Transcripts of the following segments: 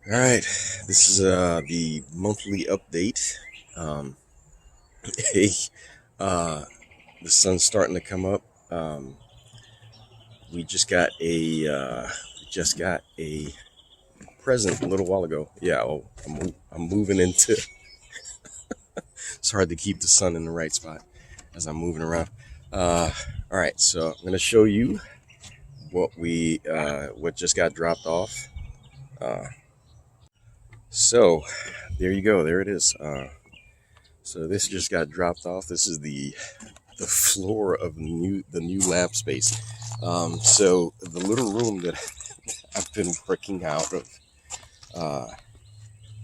All right, this is the monthly update. Um, hey, uh, the sun's starting to come up. We just got a present a little while ago. Yeah, I'm moving into. It's hard to keep the sun in the right spot as I'm moving around. Uh, all right, so I'm gonna show you what just got dropped off. Uh, so there you go. There it is. So this just got dropped off. This is the floor of the new lab space. So the little room that I've been working out of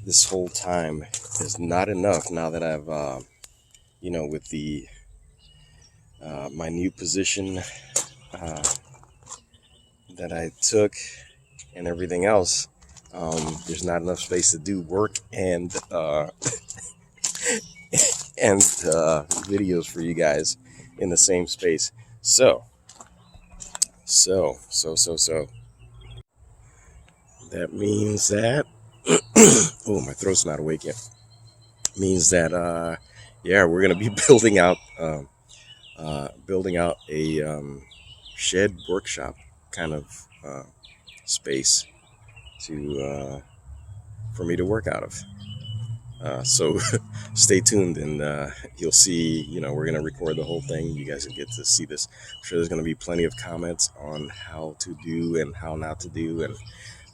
this whole time is not enough. Now that I've with the my new position uh, that I took and everything else, there's not enough space to do work and videos for you guys in the same space. So that means that oh, my throat's not awake yet. Means that yeah, we're gonna be building out a shed workshop kind of space to for me to work out of. So stay tuned, and you'll see. We're gonna record the whole thing. You guys will get to see this. I'm sure there's gonna be plenty of comments on how to do and how not to do,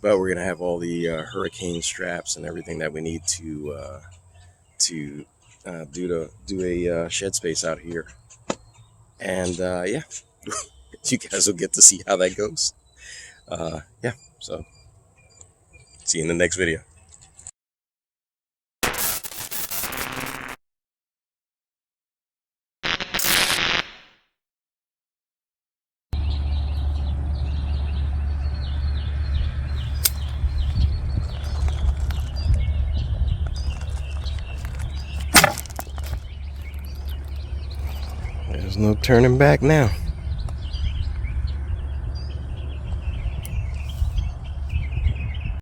but we're gonna have all the hurricane straps and everything that we need to do a shed space out here. And yeah, you guys will get to see how that goes. Yeah, so see you in the next video. There's no turning back now.